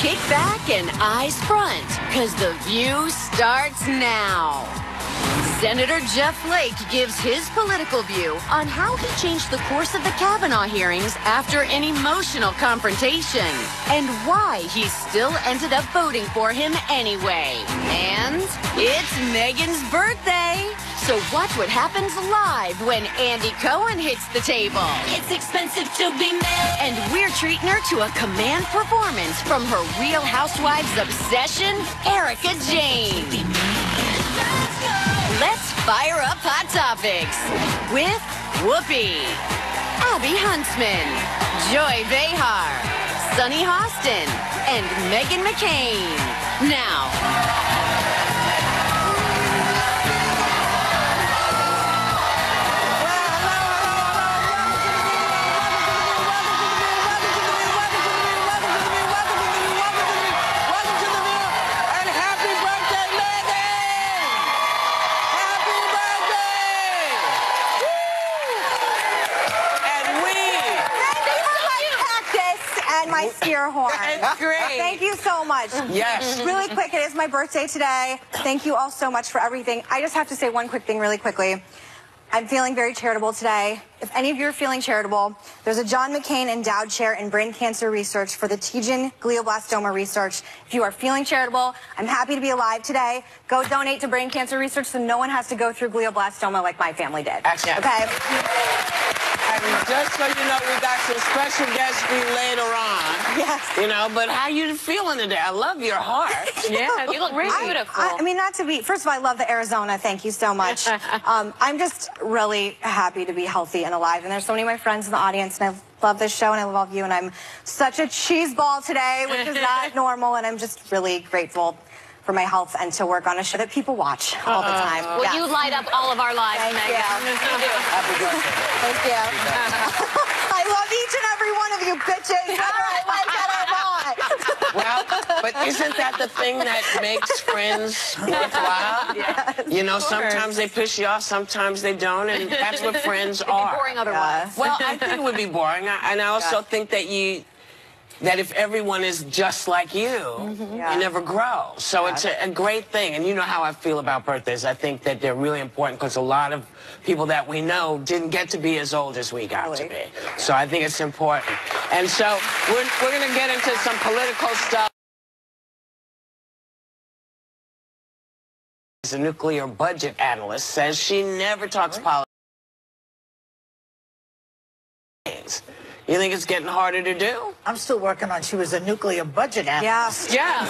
Kick back and eyes front, because the view starts now. Senator Jeff Flake gives his political view on how he changed the course of the Kavanaugh hearings after an emotional confrontation, and why he still ended up voting for him anyway. And it's Megan's birthday. So watch what happens live when Andy Cohen hits the table. It's expensive to be mad. And we're treating her to a command performance from her Real Housewives obsession, Erica Jane. Let's fire up Hot Topics with Whoopi, Abby Huntsman, Joy Behar, Sunny Hostin, and Meghan McCain. Now. My spear horn. That's great. Thank you so much. Yes. Really quick, it is my birthday today. Thank you all so much for everything. I just have to say one quick thing really quickly. I'm feeling very charitable today. If any of you are feeling charitable, there's a John McCain Endowed Chair in Brain Cancer Research for the TGen glioblastoma research. If you are feeling charitable, I'm happy to be alive today. Go donate to brain cancer research so no one has to go through glioblastoma like my family did. Excellent. Okay? And just so you know, we got some special guests for you later on. Yes. You know, but how you feeling today? I love your heart. Yeah, you look beautiful. I mean, not to be, first of all, I love the Arizona. Thank you so much. I'm just really happy to be healthy and alive. And there's so many of my friends in the audience, and I love this show, and I love all of you. And I'm such a cheese ball today, which is not normal. And I'm just really grateful for my health and to work on a show that people watch all the time. Well, you light up all of our lives, Thank Megan. you. You do. Happy birthday. Thank you. I love each and every one of you bitches, whether I like it or not. Well, but isn't that the thing that makes friends worthwhile? Yeah. You know, sometimes they piss you off, sometimes they don't, and that's what friends are. Boring otherwise. Well, I think it would be boring, and I also think that if everyone is just like you, you never grow. So it's a great thing. And you know how I feel about birthdays. I think that they're really important because a lot of people that we know didn't get to be as old as we got to be. So I think it's important. And so we're going to get into some political stuff. A nuclear budget analyst says she never talks politics. You think it's getting harder to do? I'm still working on. She was a nuclear budget analyst. Yes.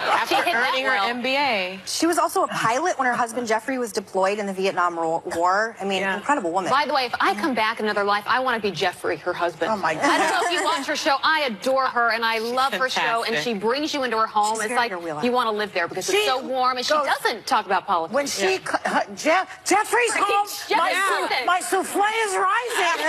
After earning her MBA. She was also a pilot when her husband Jeffrey was deployed in the Vietnam War. I mean, incredible woman. By the way, if I come back in another life, I want to be Jeffrey, her husband. Oh, my God. I don't know if you watch her show. I adore her, and I love her show, and she brings you into her home. She's it's very like real. You want to live there because it's so warm, and she doesn't talk about politics. When she, Jeffrey's home, my souffle is rising.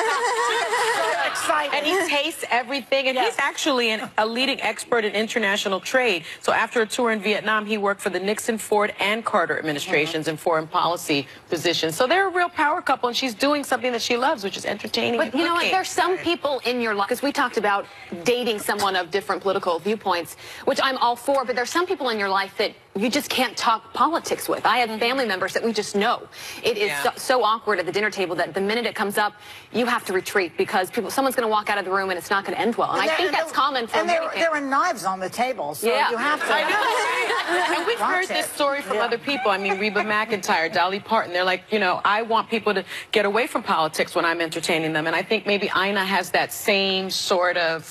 So excited. And he tastes everything, and he's actually a leading expert in international trade. So after a tour in Vietnam, he worked for the Nixon, Ford, and Carter administrations in foreign policy positions. So they're a real power couple, and she's doing something that she loves, which is entertaining. But you know what? There's some people in your life, because we talked about dating someone of different political viewpoints, which I'm all for, but there's some people in your life that you just can't talk politics with. I have family members that we just know. It is so awkward at the dinner table that the minute it comes up, you have to retreat because someone's going to walk out of the room and it's not going to end well. And I think that's common for many people. There are knives on the table, so you have to. I know. And we've heard this story from other people. I mean, Reba McEntire, Dolly Parton. They're like, you know, I want people to get away from politics when I'm entertaining them. And I think maybe Ina has that same sort of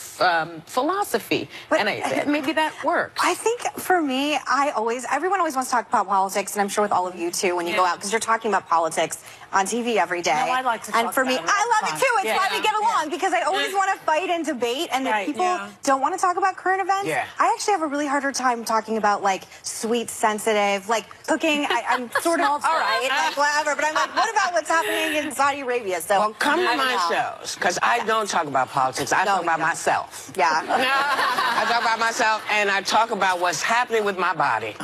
philosophy. But and maybe that works. I think for me, everyone always wants to talk about politics, and I'm sure with all of you too when you go out, because you're talking about politics on TV every day. No, I like to talk and for me, about it. I love it too. It's why we get along, because I always want to fight and debate, and if people don't want to talk about current events, I actually have a really harder time talking about like sweet, sensitive, like cooking. I'm sort of all right, like whatever, but I'm like, what about what's happening in Saudi Arabia? So well, come to my shows, because I don't talk about politics. I talk about myself. Yeah. I talk about myself, and I talk about what's happening with my body.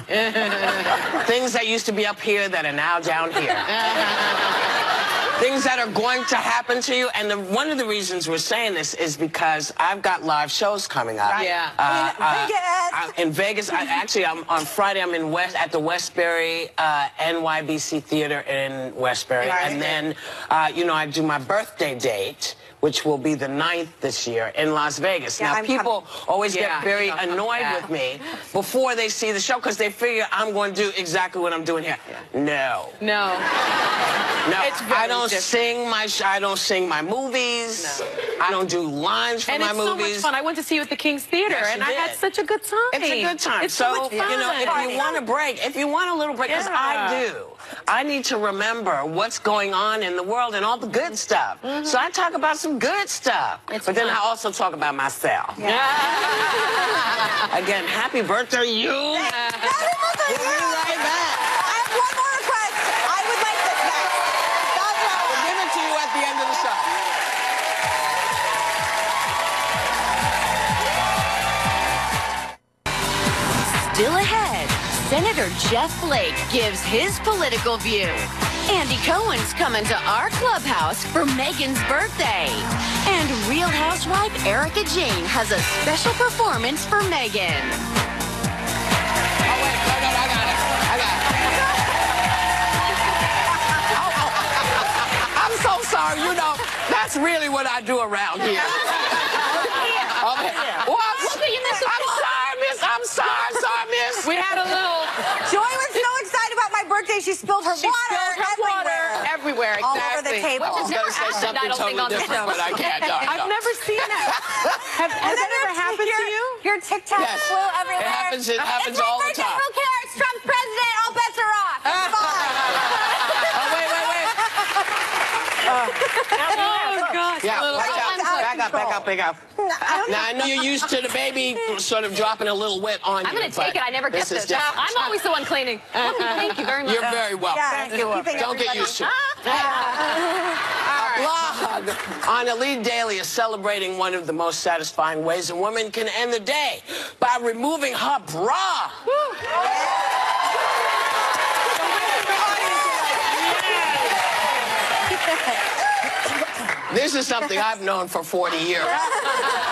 Things that used to be up here that are now down here. things that are going to happen to you. And one of the reasons we're saying this is because I've got live shows coming up. Yeah. In Vegas. On Friday, I'm at the Westbury NYBC Theater in Westbury. Right. And then, I do my birthday date, which will be the 9th this year in Las Vegas. Yeah, now, people always get very annoyed with me before they see the show because they figure I'm going to do exactly what I'm doing here. No. No. It's very I don't sing my movies. No. I don't do lines for my movies. And it's so much fun. I went to see you at the King's Theater, and I had such a good time. It's a good time. It's so much fun. If you want a break, if you want a little break, because I do. I need to remember what's going on in the world and all the good stuff. So I talk about some good stuff. Then I also talk about myself. Again, happy birthday, you. We'll be right back. I have one more request. I would like this next. I will give it to you at the end of the show. Still ahead, Senator Jeff Flake gives his political view. Andy Cohen's coming to our clubhouse for Megan's birthday. And Real Housewife Erica Jane has a special performance for Megan. Oh, wait, I got it. I'm so sorry. That's really what I do around here. Okay. I'm sorry, miss. We had a little... Joy was so excited about my birthday, she spilled her water everywhere. All over the table. I was going to say something totally different, but I can't. I've never seen that. Has that ever happened to you? Your Tic Tac flew everywhere. It happens all the time. Who cares? Trump's president. All bets are off. It's fine. Oh, gosh. Back up. Now, I know you're used to the baby sort of dropping a little wet on you. I'm going to take it. I never get this. I'm always the one cleaning. Thank you very much. You're very welcome. Thank you. Don't get used to it. A blog on Elite Daily is celebrating one of the most satisfying ways a woman can end the day by removing her bra. This is something I've known for 40 years.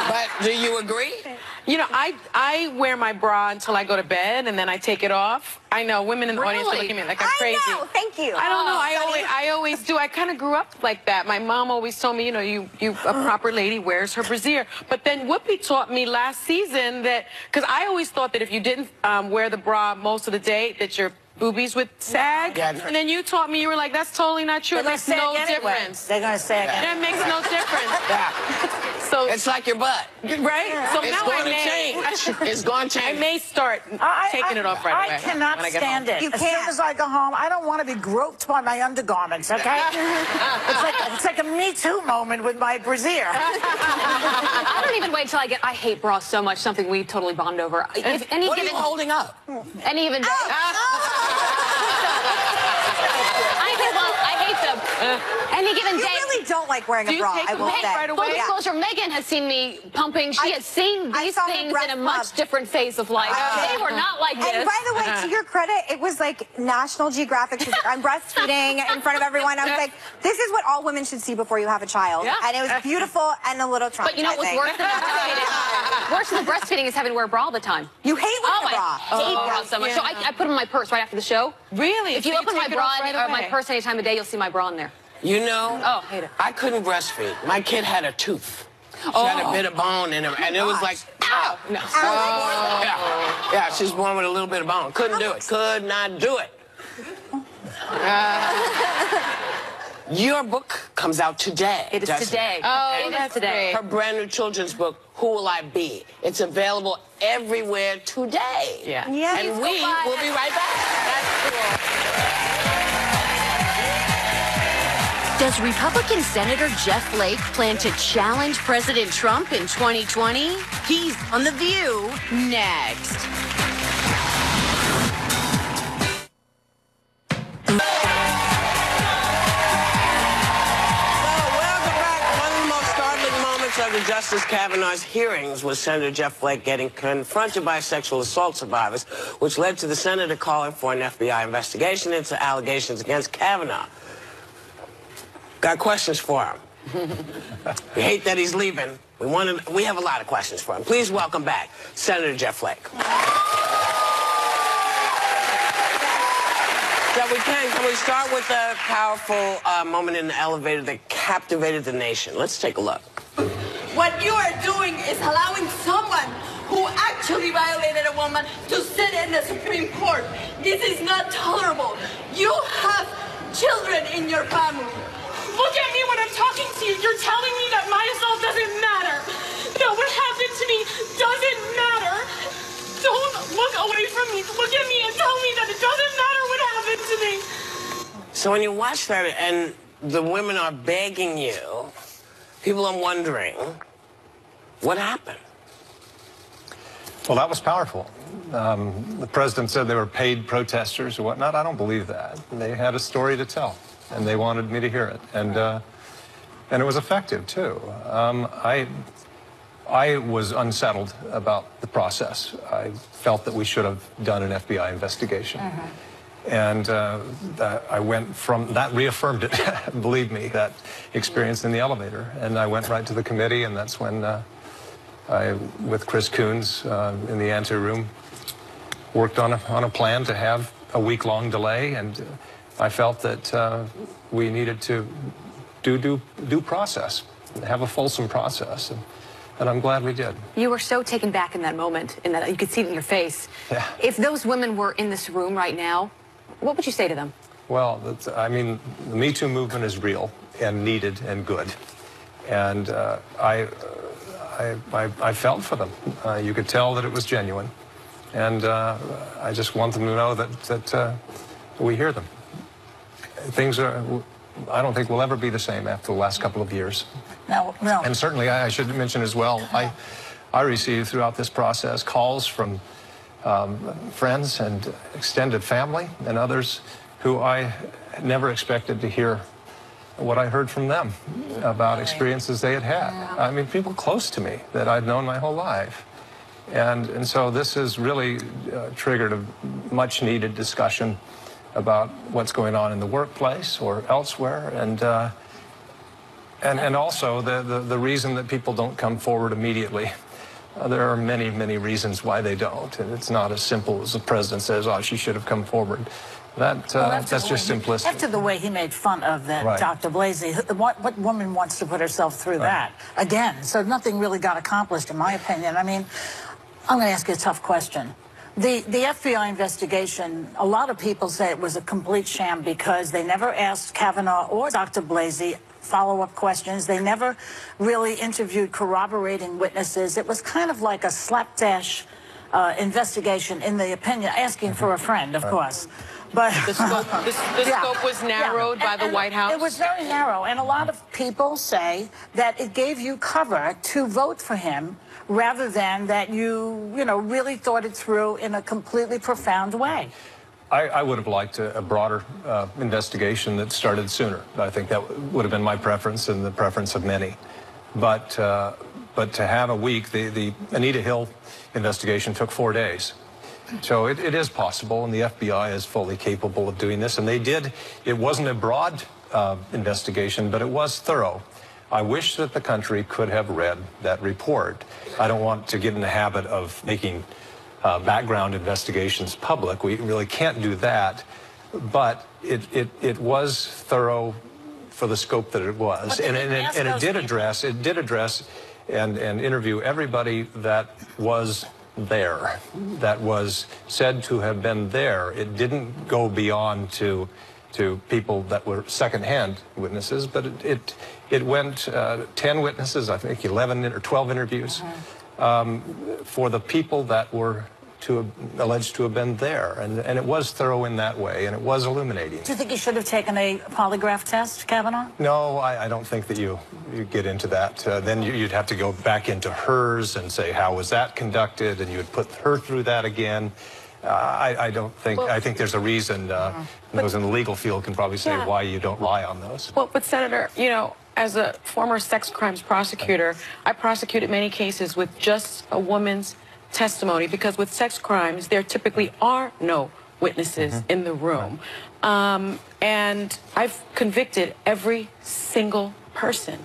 But do you agree? I wear my bra until I go to bed, and then I take it off. I know women in the audience are looking at me like I'm crazy. I know, thank you. I don't know. I always do. I kind of grew up like that. My mom always told me, you a proper lady wears her brassiere. But then Whoopi taught me last season that, because I always thought that if you didn't wear the bra most of the day, that your boobies would sag. Yeah. And then you taught me, you were like, that's totally not true. It makes no difference. They're going to say again. That makes no difference. So it's like your butt. Right? So it's now going to change. It's going to change. I may start taking it off right away. I cannot stand it. As soon as I go home, I don't want to be groped by my undergarments, okay? it's like a Me Too moment with my brassiere. I don't even wait till I hate bras so much, something we totally bond over. If any what are you holding up? Any given day. I hate them. Any given day. You really don't like wearing a bra, I will say. Right away? Full disclosure, Megan has seen me pumping. She has seen these things in a much different phase of life. They were not like this. And by the way, to your credit, it was like National Geographic. I'm breastfeeding in front of everyone. I was like, this is what all women should see before you have a child. Yeah. And it was beautiful and a little traumatizing. But you know what's worse than breastfeeding? Worse than the breastfeeding is having to wear a bra all the time. You hate wearing a bra. I hate bras so much. So I put them in my purse right after the show. Really? If you open my bra or my purse any time of day, you'll see my bra in there. You know, hate it. I couldn't breastfeed. My kid had a tooth. She had a bit of bone in her, and it was like, ow. No. Yeah, she was born with a little bit of bone. Couldn't do it. Could not do it. Your book comes out today. It is today. It is today. Her brand new children's book, Who Will I Be? It's available everywhere today. Yeah. And we will be right back. That's cool. Does Republican Senator Jeff Flake plan to challenge President Trump in 2020? He's on The View next. Of the Justice Kavanaugh's hearings was Senator Jeff Flake getting confronted by sexual assault survivors, which led to the senator calling for an FBI investigation into allegations against Kavanaugh. Got questions for him. We hate that he's leaving. We have a lot of questions for him. Please welcome back Senator Jeff Flake. So can we start with a powerful moment in the elevator that captivated the nation? Let's take a look. What you are doing is allowing someone who actually violated a woman to sit in the Supreme Court. This is not tolerable. You have children in your family. Look at me when I'm talking to you. You're telling me that my assault doesn't matter. That what happened to me doesn't matter. Don't look away from me. Look at me and tell me that it doesn't matter what happened to me. So when you watch that and the women are begging you, people are wondering, what happened? Well, that was powerful. The president said they were paid protesters or whatnot. I don't believe that. They had a story to tell, and they wanted me to hear it. And it was effective, too. I was unsettled about the process. I felt that we should have done an FBI investigation. And I went from, that reaffirmed it, believe me, that experience in the elevator. And I went right to the committee, and that's when I, with Chris Coons in the anteroom, worked on a plan to have a week-long delay, and I felt that we needed to do due process, have a fulsome process, and I'm glad we did. You were so taken back in that moment, in that you could see it in your face. Yeah. If those women were in this room right now, what would you say to them? Well, I mean, the Me Too movement is real and needed and good, and I felt for them. You could tell that it was genuine, and I just want them to know that we hear them. Things are, I don't think will ever be the same after the last couple of years. No. And certainly, I should mention as well, I received throughout this process calls from friends and extended family and others who I never expected to hear what I heard from them about experiences they had had. I mean, people close to me that I'd known my whole life. And so this has really triggered a much-needed discussion about what's going on in the workplace or elsewhere, and also the reason that people don't come forward immediately. There are many, many reasons why they don't, and it's not as simple as the president says, oh, she should have come forward. That's just simplistic. After the way he made fun of that Right. Dr. Blasey, what woman wants to put herself through that again? So nothing really got accomplished, in my opinion. I mean, I'm going to ask you a tough question. The FBI investigation, a lot of people say it was a complete sham because they never asked Kavanaugh or Dr. Blasey follow-up questions. They never really interviewed corroborating witnesses. It was kind of like a slapdash investigation in the opinion, asking for a friend, of course. But The scope was narrowed by the White House? It was very narrow, and a lot of people say that it gave you cover to vote for him rather than that you really thought it through in a completely profound way. I would have liked a broader investigation that started sooner. I think that would have been my preference and the preference of many. But to have a week, the Anita Hill investigation took 4 days. So it is possible, and the FBI is fully capable of doing this. And they did. It wasn't a broad investigation, but it was thorough. I wish that the country could have read that report. I don't want to get in the habit of making background investigations public. We really can't do that. But it was thorough for the scope that it was. And it did address and interview everybody that was there, that was said to have been there. It didn't go beyond to people that were secondhand witnesses, but it went 10 witnesses, I think 11 or 12 interviews for the people that were alleged to have been there, and it was thorough in that way, and it was illuminating. Do you think you should have taken a polygraph test, Kavanaugh? No, I don't think that you get into that. Then you'd have to go back into hers and say, how was that conducted? And you would put her through that again. I don't think, I think there's a reason. Those in the legal field can probably say why you don't lie on those. Well, but Senator, as a former sex crimes prosecutor, I prosecuted many cases with just a woman's testimony, because with sex crimes, there typically are no witnesses in the room. And I've convicted every single person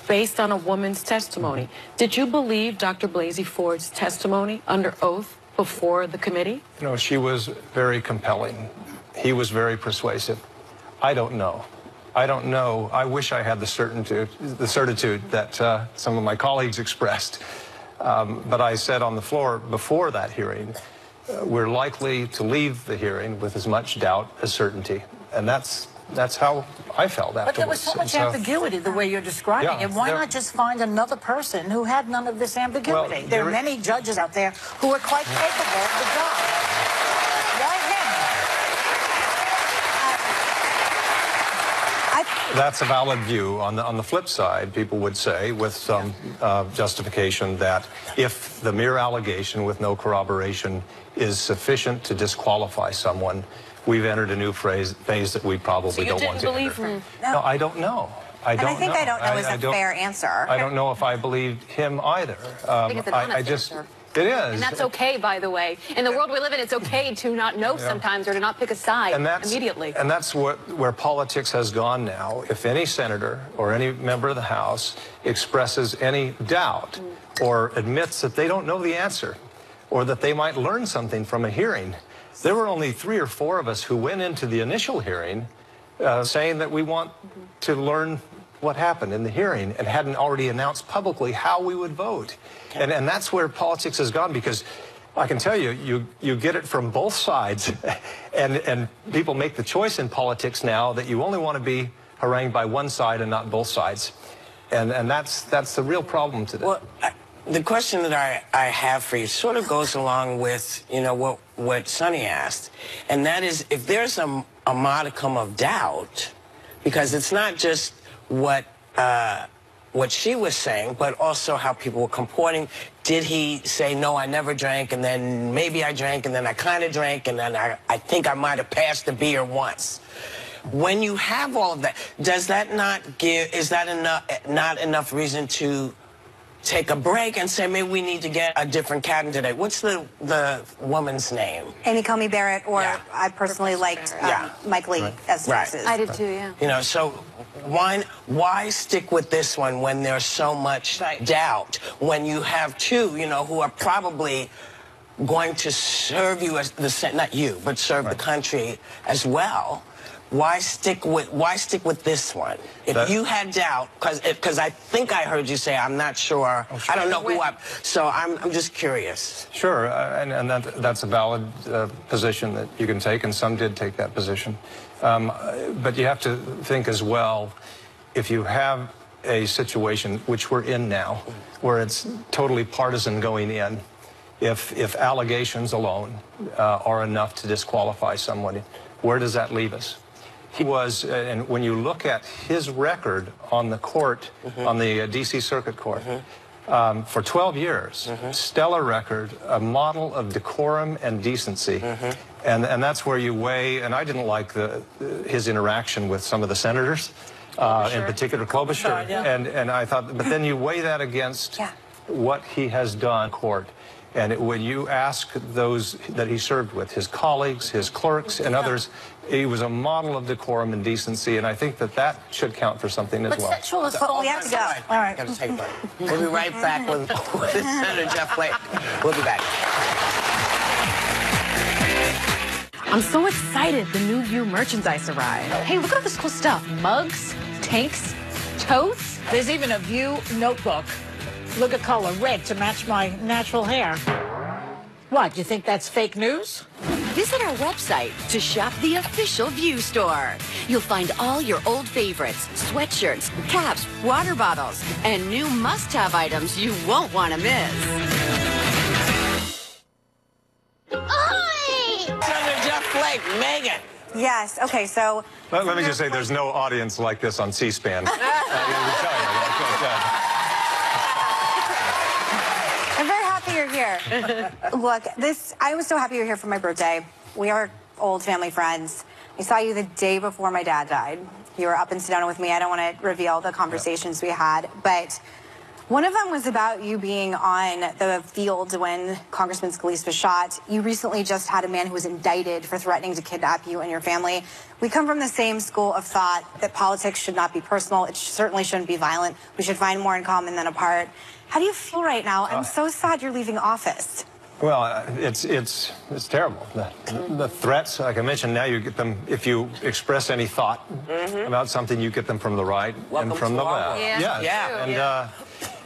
based on a woman's testimony. Did you believe Dr. Blasey Ford's testimony under oath before the committee? You know, she was very compelling. He was very persuasive. I don't know. I don't know. I wish I had the certitude that some of my colleagues expressed. But I said on the floor before that hearing, we're likely to leave the hearing with as much doubt as certainty. And that's how I felt afterwards. But there was so much ambiguity the way you're describing it. Why not just find another person who had none of this ambiguity? Well, there are many judges out there who are quite capable of the job. Why him? That's a valid view. On the flip side, people would say, with some justification, that if the mere allegation with no corroboration is sufficient to disqualify someone, we've entered a new phase that we probably don't want to enter. No, I don't know. I don't know. I don't know is a fair answer. I don't know if I believed him either. I think it's an honest answer. It is. And that's okay, by the way. In the world we live in, it's okay to not know sometimes or to not pick a side immediately. And that's where politics has gone now. If any senator or any member of the House expresses any doubt or admits that they don't know the answer or that they might learn something from a hearing, there were only 3 or 4 of us who went into the initial hearing saying that we want to learn what happened in the hearing and hadn't already announced publicly how we would vote. And that's where politics has gone, because I can tell you, you get it from both sides. and people make the choice in politics now that you only want to be harangued by one side and not both sides. And that's the real problem today. Well, the question that I have for you sort of goes along with, you know, what Sonny asked. And that is, if there's a modicum of doubt, because it's not just what she was saying, but also how people were comporting. Did he say, no, I never drank, and then maybe I drank, and then I kind of drank, and then I think I might have passed the beer once? When you have all of that, does that not give, is that not enough reason to take a break and say, maybe we need to get a different candidate? What's the woman's name? Amy Coney Barrett, or I personally liked Mike Lee as Texas. I did too, yeah. You know, so why stick with this one when there's so much doubt, when you have 2, you know, who are probably going to serve you as not you, but serve the country as well? Why stick with this one? If you had doubt, because I think I heard you say, I'm not sure. Oh, sure. I don't know who so I'm just curious. Sure, and that's a valid position that you can take, and some did take that position. But you have to think as well, if you have a situation, which we're in now, where it's totally partisan going in, if allegations alone are enough to disqualify somebody, where does that leave us? He was, and when you look at his record on the court, on the D.C. Circuit Court, for 12 years, stellar record, a model of decorum and decency. And that's where you weigh, and I didn't like his interaction with some of the senators, in particular Klobuchar. And I thought, but then you weigh that against what he has done in court. And when you ask those that he served with, his colleagues, his clerks, and others, he was a model of decorum and decency, and I think that should count for something as well. Sexual assault, we have to go. All right. Got to take a break. We'll be right back with Senator Jeff Flake. We'll be back. I'm so excited the new View merchandise arrived. Hey, look at all this cool stuff. Mugs, tanks, totes. There's even a View notebook. Look at color, red, to match my natural hair. What, you think that's fake news? Visit our website to shop the official View store. You'll find all your old favorites, sweatshirts, caps, water bottles, and new must-have items you won't want to miss. Senator Jeff Flake, Megan. Yes, okay, so... Let me just say, there's no audience like this on C-SPAN. I'm very happy you're here. Look, I was so happy you're here for my birthday. We are old family friends. I saw you the day before my dad died. You were up in Sedona with me. I don't want to reveal the conversations we had, but One of them was about you being on the field when Congressman Scalise was shot. You recently just had a man who was indicted for threatening to kidnap you and your family. We come from the same school of thought that politics should not be personal. It certainly shouldn't be violent. We should find more in common than apart. How do you feel right now? I'm so sad you're leaving office. Well, it's terrible. The threats, like I mentioned, now you get them, if you express any thought about something, you get them from the right and from the left.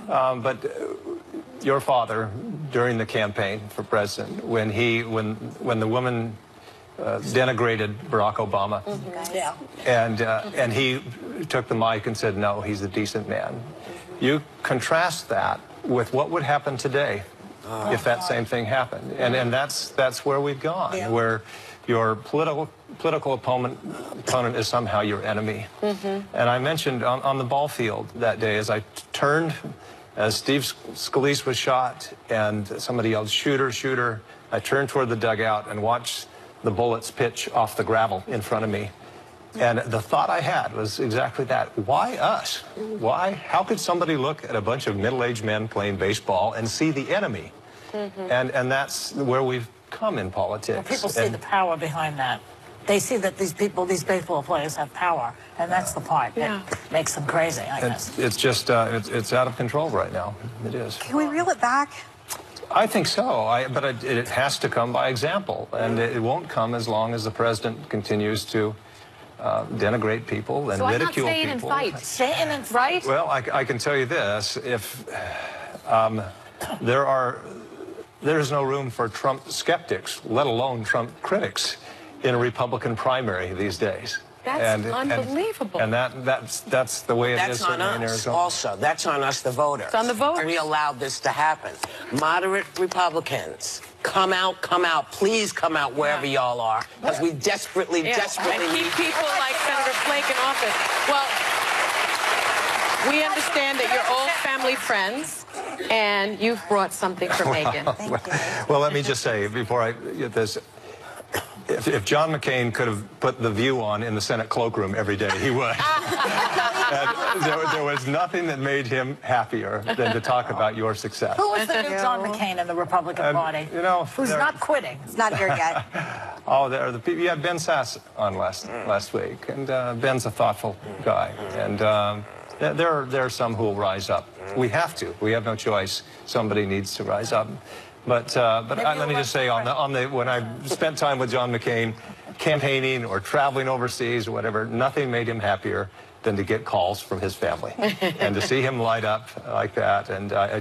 But your father, during the campaign for president, when the woman denigrated Barack Obama, and he took the mic and said, no, he's a decent man. You contrast that with what would happen today if that same thing happened, and that's where we've gone, where your political opponent is somehow your enemy. And I mentioned on the ball field that day, as I turned, as Steve Scalise was shot, and somebody yelled, shooter, shooter, I turned toward the dugout and watched the bullets pitch off the gravel in front of me. And the thought I had was exactly that. Why us? Why? How could somebody look at a bunch of middle-aged men playing baseball and see the enemy? And that's where we've come in politics. Well, people see the power behind that. They see that these people, these baseball players, have power, and that's the part that makes them crazy, I guess. It's just, it's out of control right now. It is. Can we reel it back? I think so, but it has to come by example, and it won't come as long as the president continues to denigrate people and ridicule people. So I'm not staying and fight. Staying and fight? Well, I can tell you this: if there's no room for Trump skeptics, let alone Trump critics, in a Republican primary these days. That's unbelievable. And that's the way it is in Arizona. That's on us also. That's on us, the voters. It's on the voters. We allowed this to happen. Moderate Republicans, come out, please come out wherever y'all are, because we desperately and keep people like Senator Flake in office. Well, we understand that you're old family friends, and you've brought something for Megan. Well, let me just say, before I get this, if John McCain could have put The View on in the Senate cloakroom every day, he would. There was nothing that made him happier than to talk about your success. Who was the new John McCain in the Republican Party? You know, who's not quitting? It's not here yet. Oh, there are the people. You had Ben Sasse on last week, and Ben's a thoughtful guy, and there are some who will rise up. We have to. We have no choice. Somebody needs to rise up. But let me just say, when I spent time with John McCain, campaigning or traveling overseas or whatever, nothing made him happier than to get calls from his family and to see him light up like that. And I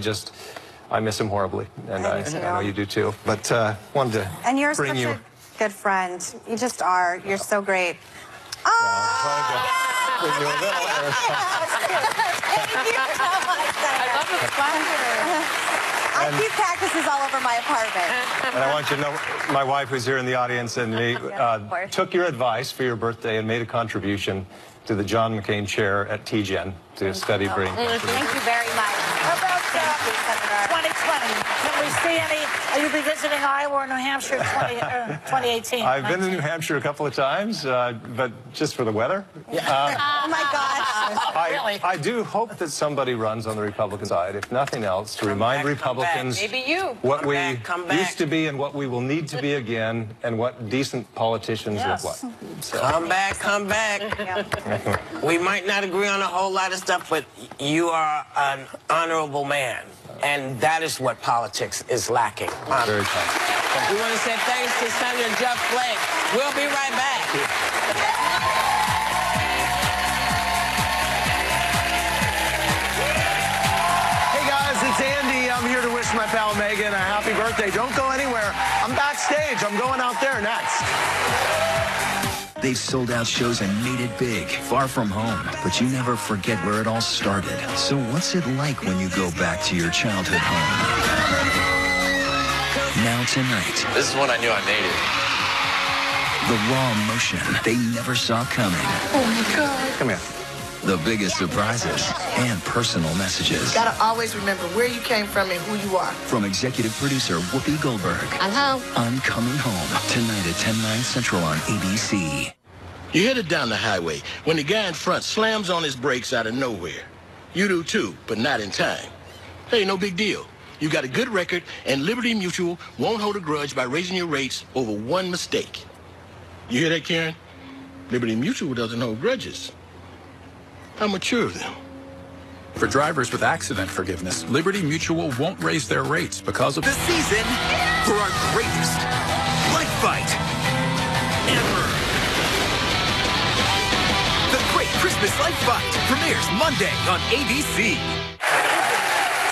miss him horribly, and I know you do too. But wanted to and you're bring such a good friend. You just are. You're so great. Bring you a little Thank you so much. I love the splendor. I keep cactuses all over my apartment. And I want you to know, my wife who's here in the audience and me took your advice for your birthday and made a contribution to the John McCain Chair at TGen to study brain cancer. Thank you very much. How about 2020? Can we see any? Are you revisiting Iowa or New Hampshire 2018? I've been to New Hampshire a couple of times, but just for the weather. Oh my gosh. I do hope that somebody runs on the Republican side, if nothing else, to remind Republicans what we used to be and what we will need to be again, and what decent politicians look like. So. Come back. We might not agree on a whole lot of stuff, but you are an honorable man, and that is what politics is lacking. Very kind. We want to say thanks to Senator Jeff Flake. We'll be right back. It's Andy. I'm here to wish my pal Megan a happy birthday. Don't go anywhere. I'm backstage. I'm going out there next. They've sold out shows and made it big, far from home. But you never forget where it all started. So what's it like when you go back to your childhood home? Now tonight. This is when I knew I made it. The raw emotion they never saw coming. Oh my God. Come here. The biggest surprises and personal messages. You gotta always remember where you came from and who you are. From executive producer Whoopi Goldberg. I'm home. I'm Coming Home. Tonight at 10/9 Central on ABC. You're headed down the highway when the guy in front slams on his brakes out of nowhere. You do too, but not in time. Hey, no big deal. You got a good record, and Liberty Mutual won't hold a grudge by raising your rates over one mistake. You hear that, Karen? Liberty Mutual doesn't hold grudges. How mature of them. For drivers with accident forgiveness, Liberty Mutual won't raise their rates because of the season for our greatest life fight ever. The Great Christmas Life Fight premieres Monday on ABC.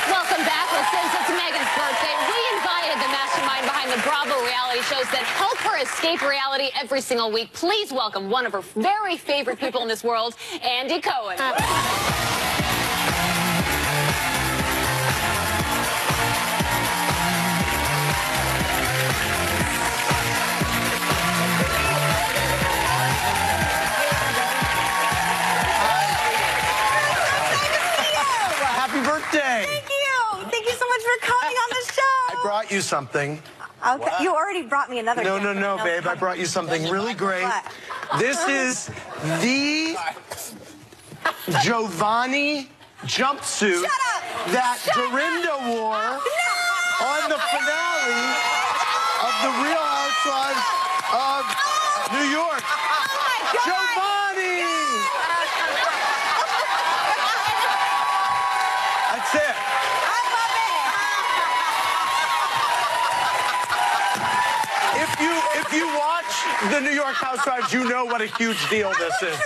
Welcome back. Well, since it's Megan's birthday, we invited the mastermind behind the Bravo reality shows that help her escape reality every single week. Please welcome one of her very favorite people in this world, Andy Cohen. Birthday. Thank you. Thank you so much for coming on the show. I brought you something. Okay. What? You already brought me another No, gift. no, babe. I brought you something really great. What? This is the Giovanni jumpsuit that Dorinda wore on the finale of The Real Housewives of New York. Giovanni! That's it. If you watch the New York Housewives, you know what a huge deal this is.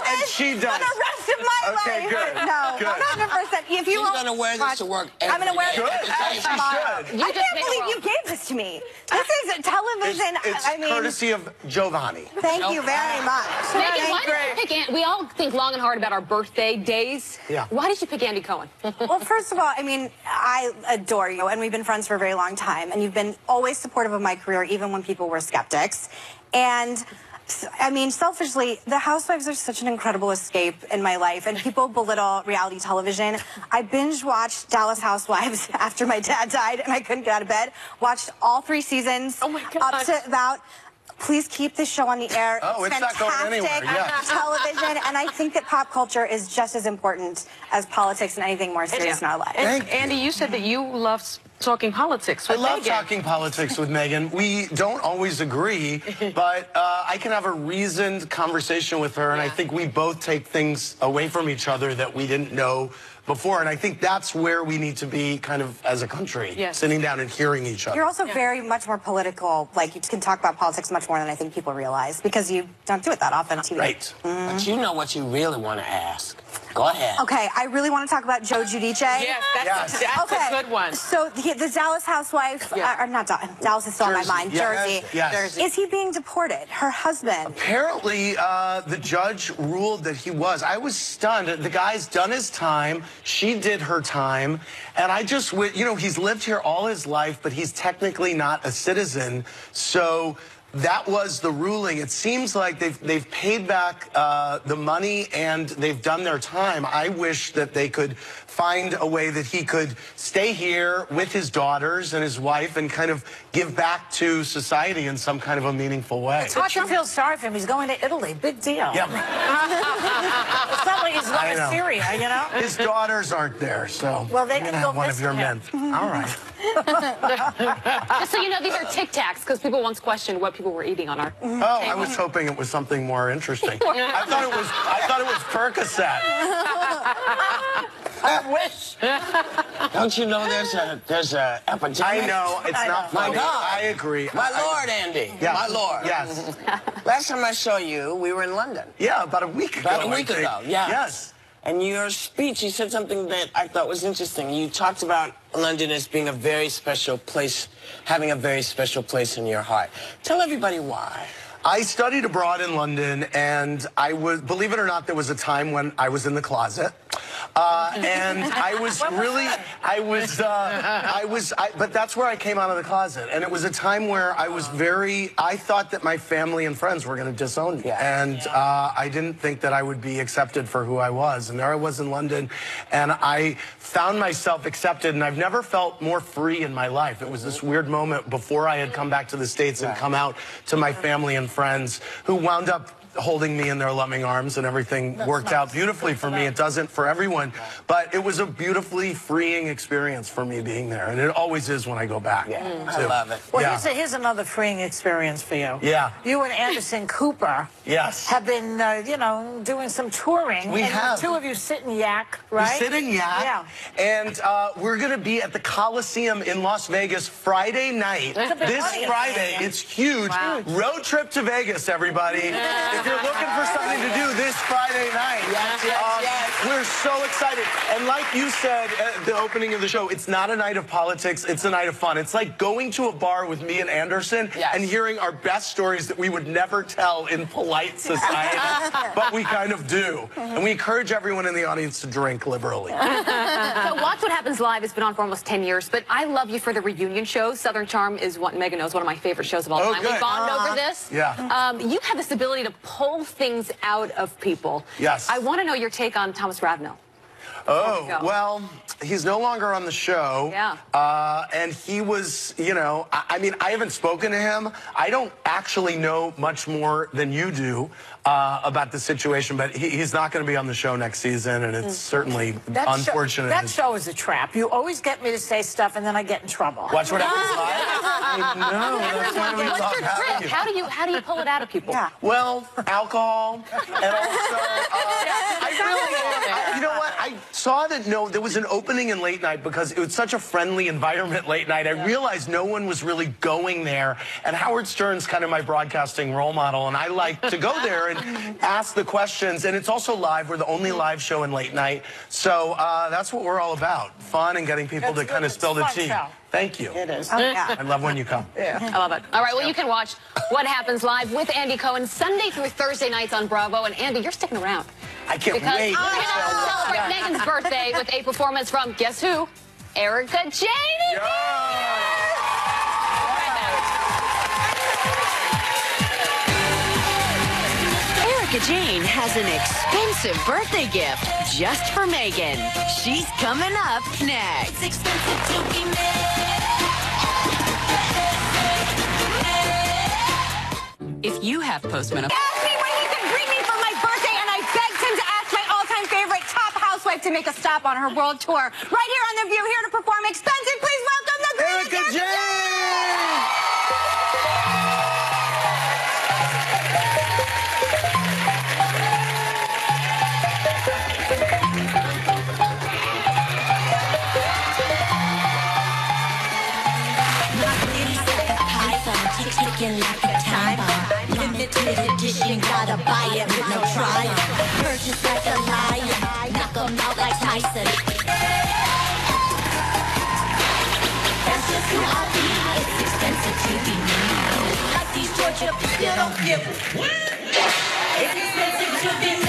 And she does. For the rest of my life. Okay, good. No, Good. 100%. If you She's gonna wear this to work every I'm gonna wear day. this tomorrow. She should. I can't believe you gave this to me. This is television. It's I mean, courtesy of Giovanni. Thank you very much. Megan, why did you pick we all think long and hard about our birthday days. Yeah. Why did you pick Andy Cohen? Well, first of all, I mean, I adore you, and we've been friends for a very long time, and you've been always supportive of my career, even when people were skeptics. And I mean, selfishly, the Housewives are such an incredible escape in my life, and people belittle reality television. I binge-watched Dallas Housewives after my dad died, and I couldn't get out of bed. Watched all 3 seasons. Oh my God. Up to about. Please keep this show on the air. Oh, it's not going anywhere. Yeah. Television, and I think that pop culture is just as important as politics and anything more serious in our lives. And Andy, you said that you love talking politics with I love Megan. talking politics with Megan. We don't always agree, but I can have a reasoned conversation with her, and I think we both take things away from each other that we didn't know before, and I think that's where we need to be kind of as a country, sitting down and hearing each other. You're also very much more political. Like, you can talk about politics much more than I think people realize, because you don't do it that often on TV. Right. But you know what you really want to ask. Go ahead. Okay, I really want to talk about Joe Giudice. Yes, that's a good one. So the Dallas housewife, or not Dallas is still in my mind, Jersey. Yes. Is he being deported? Her husband. Apparently, the judge ruled that he was. I was stunned. The guy's done his time. She did her time. And I just, you know, he's lived here all his life, but he's technically not a citizen. So that was the ruling. It seems like they've paid back the money and they've done their time. I wish that they could find a way that he could stay here with his daughters and his wife and kind of give back to society in some kind of a meaningful way. It's hard to feel sorry for him. He's going to Italy. Big deal. Yeah. It's not like he's going to Syria, you know? His daughters aren't there, so well, they I'm can gonna go have one of your men. All right. Just so you know, these are Tic Tacs, because people once questioned what people were eating on our Oh, I was hoping it was something more interesting. I thought it was Percocet. I wish. Don't you know there's a epidemic? I know, it's not funny. My God. I agree. My Lord, Andy. Yes. My Lord. Yes. Last time I saw you, we were in London. Yeah, about a week ago. About a week ago, yeah. Yes. And your speech, you said something that I thought was interesting. You talked about London as being a very special place, having a very special place in your heart. Tell everybody why. I studied abroad in London, and believe it or not, there was a time when I was in the closet. And I was really, but that's where I came out of the closet. And it was a time where I was I thought that my family and friends were going to disown me. And I didn't think that I would be accepted for who I was. And there I was in London, and I found myself accepted, and I've never felt more free in my life. It was this weird moment before I had come back to the States and come out to my family and friends who wound up holding me in their loving arms and everything worked out beautifully for me. It doesn't for everyone, but it was a beautifully freeing experience for me being there, and it always is when I go back. I love it. Well, here's another freeing experience for you. Yeah. You and Anderson Cooper have been, you know, doing some touring. We have. The two of you sit in Yak, right? We sit in Yak, yeah. and we're going to be at the Coliseum in Las Vegas Friday night. This Friday. It's huge. Wow. Road trip to Vegas, everybody. If you're looking for something to do this Friday night, we're so excited. And like you said at the opening of the show, it's not a night of politics, it's a night of fun. It's like going to a bar with me and Anderson and hearing our best stories that we would never tell in polite society, but we kind of do. And we encourage everyone in the audience to drink liberally. So Watch What Happens Live has been on for almost 10 years, but I love you for the reunion shows. Southern Charm is what Megan knows, one of my favorite shows of all time. We bond over this. Yeah. You have this ability to pull things out of people. Yes. I want to know your take on Thomas Ravenel. Oh, well, he's no longer on the show. Yeah. And he was, you know, I mean, I haven't spoken to him. I don't actually know much more than you do about the situation, but he's not going to be on the show next season, and it's certainly unfortunate. That show is a trap. You always get me to say stuff, and then I get in trouble. Watch What Happens Live? No, that's why we What's love your having trick? you. How do you pull it out of people? Yeah. Well, alcohol, and also, you know what? I saw that there was an opening in late night because it was such a friendly environment late night. I realized no one was really going there, and Howard Stern's kind of my broadcasting role model, and I like to go there and ask the questions. And it's also live. We're the only live show in late night, so that's what we're all about: fun and getting people to kind of spill the tea. Thank you. It is. I love when you come. I love it. All right, well, you can watch What Happens Live with Andy Cohen Sunday through Thursday nights on Bravo. And Andy, you're sticking around. I can't wait. Because we're going to celebrate Megan's birthday with a performance from, guess who? Erika Jayne. Erika Jayne has an expensive birthday gift just for Megan. She's coming up next. It's expensive to be If you have postmenopause. Asked me when he could greet me for my birthday, and I begged him to ask my all-time favorite top housewife to make a stop on her world tour. Right here on The View, here to perform Expensive. Please welcome the Erika Jayne! Ticking like a time bomb. Limited edition, gotta buy it with no trial. Purchase like a lion, knock 'em out like Tyson. That's just who I be. It's expensive to be me. Like these Georgia people, you don't give a what? It's expensive to be me.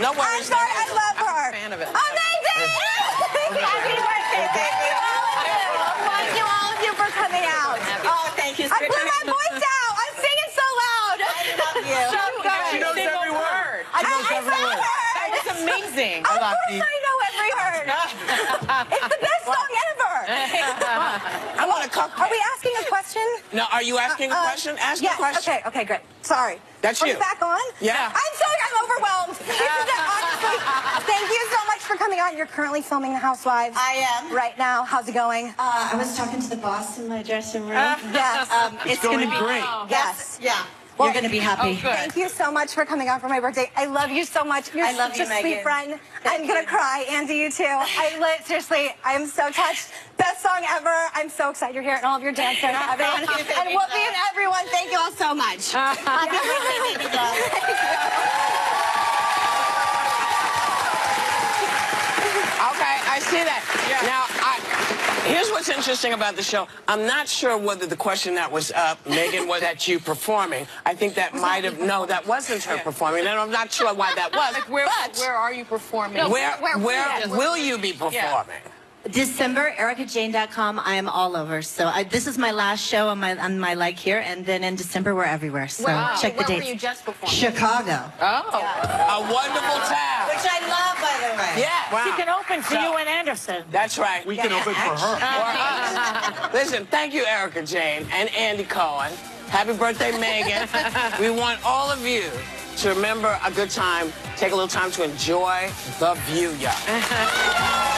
No worries. I'm sorry, I love her. I'm a fan of it. Amazing! Happy birthday, baby. Thank you, all of you, for coming out. Oh, thank you. I blew my voice out. I'm singing so loud. I love you. So good. She knows every word. I saw her. That was amazing. Of course I know every word. It's the best song ever. I want to come. Are we asking a question? No, are you asking a question? Ask a question. Okay, great. Sorry. That's Are you. we back on? Yeah. I'm overwhelmed. Honestly, thank you so much for coming on. You're currently filming The Housewives. I am. Right now. How's it going? I was talking to the boss in my dressing room. Yes. It's going to be great. Yes. Yeah. Well, going to be happy. Thank you so much for coming out for my birthday. I love you so much. You're I love such you, a sweet Megan. friend. I'm going to cry. Andy, you too. Seriously, I am so touched. Best song ever. I'm so excited you're here and all of your dancers. Everyone. And Whoopi and everyone, thank you all so much. Happy birthday, baby love. Okay, I see that. Now, here's what's interesting about the show. I'm not sure whether the question that was up, Megan, was that you performing. I think that might have, no, that wasn't her performing, and I'm not sure why that was. Like where are you performing? No, where will you be performing? December, ericajane.com. I am all over. So this is my last show on my leg here, and then in December we're everywhere. So check the dates. Where were you just performing? Chicago. Oh, a wonderful town. Which I love, by the way. Yeah. Wow. She can open for you and Anderson. That's right. We can open for her. For us. Listen, thank you, Erica Jane and Andy Cohen. Happy birthday, Megan. We want all of you to remember a good time. Take a little time to enjoy the view, y'all.